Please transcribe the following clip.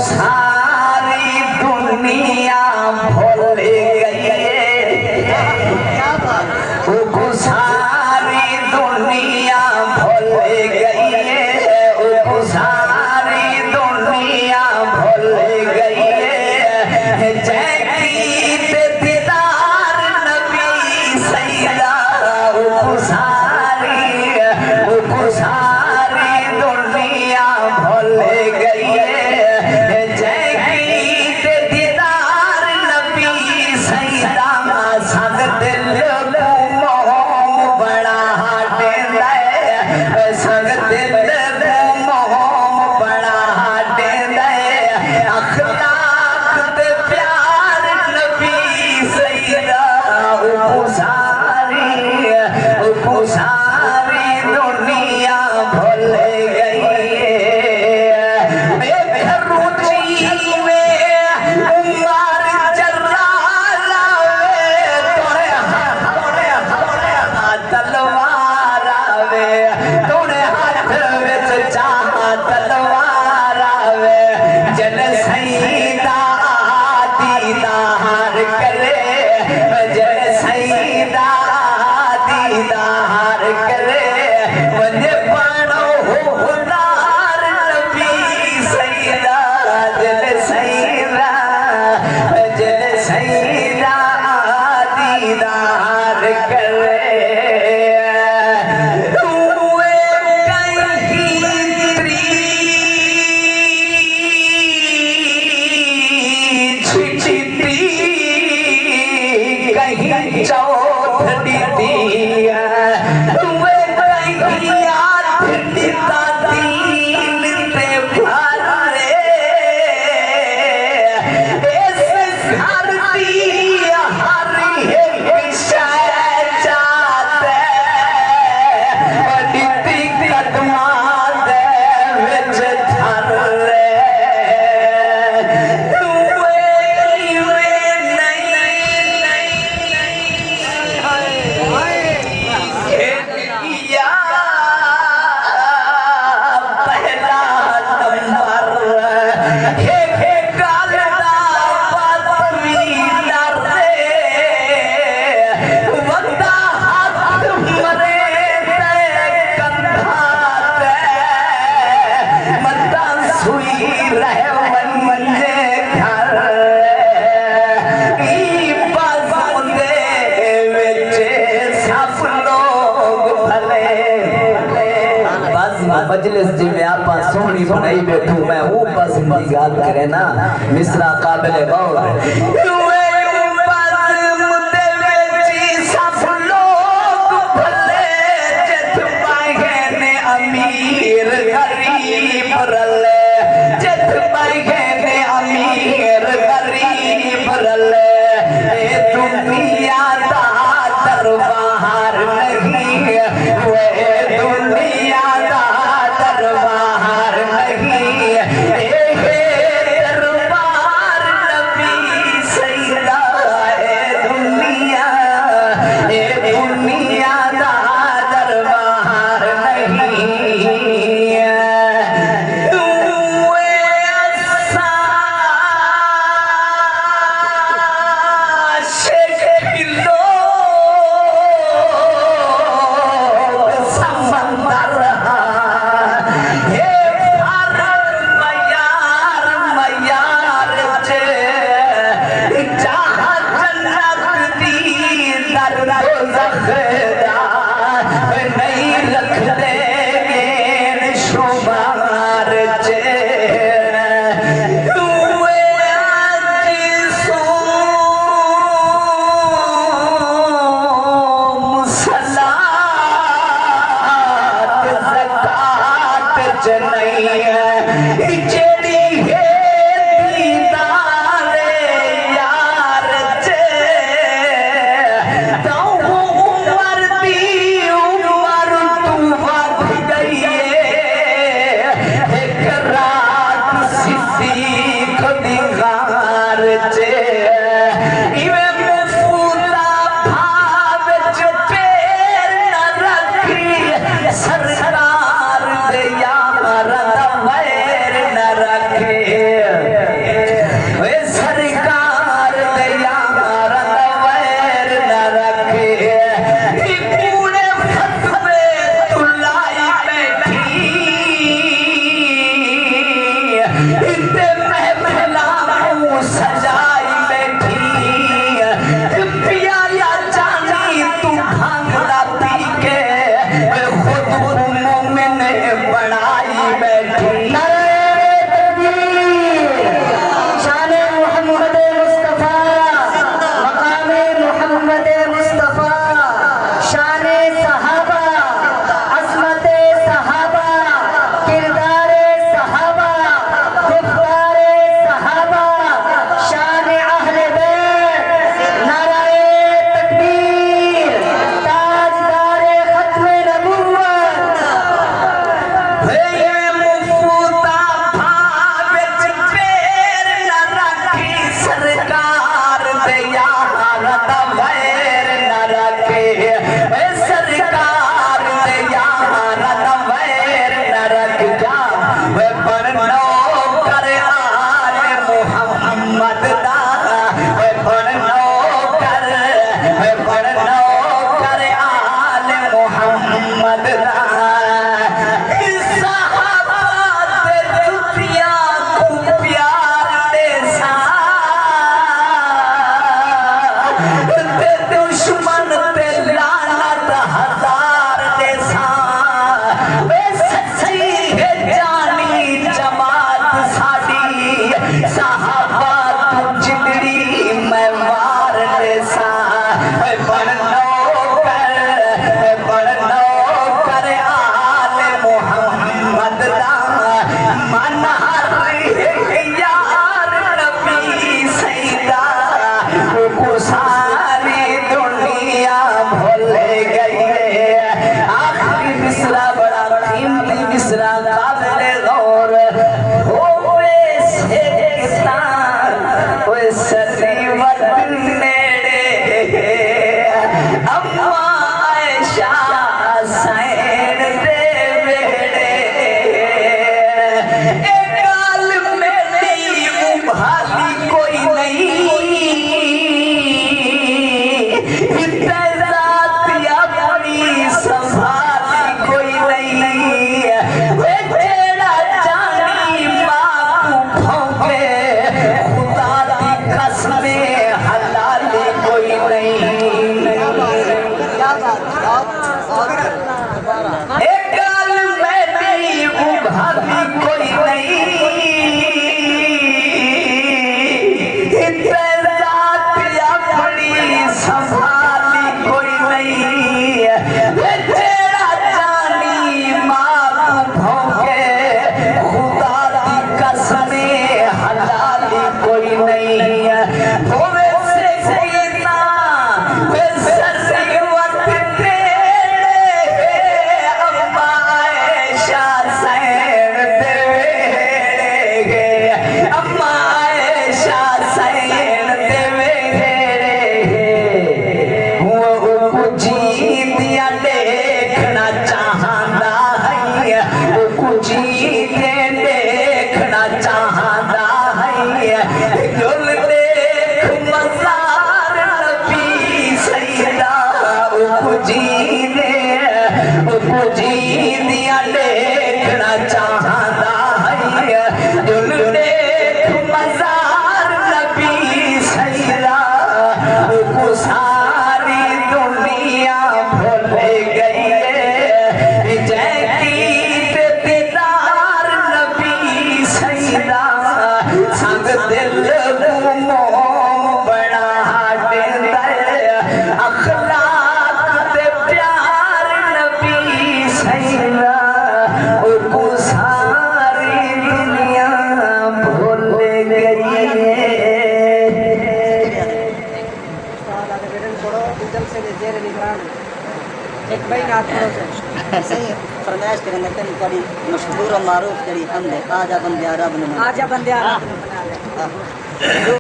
सारी दुनिया भूल गई सारी दुनिया भूल गई सारी दुनिया भूल गई जैकीत दीदार नबी सैयदा सारी दुनिया भूल गई जैकीत दीदार नबी सैयदा संग दिल बड़ा देंदा संग दिल बड़ा देंदा अखलाक ते प्यार नबी सैयदा सारी दुनिया भूल गई मजलिस जिम्मे आपा सोहनी बनाई बैठू मैं वो पसंदी गाल करे ना मिसरा काबिल गौर अमीर गरीब रले जत बैठे अमीर गरीब रले दुनिया दा दरबार नहीं वे दुनिया दा दरबार नहीं दरबार नबी सैयदा दुनिया दा दरबार नहीं सरकार दे यार बननो कर आले मोहम्मद दा बननो कर आले मोहम्मद दा फरमाइश करेंगे तेन बड़ी मशहूर और मारूफ जड़ी हमने आजा बंदे आरा बना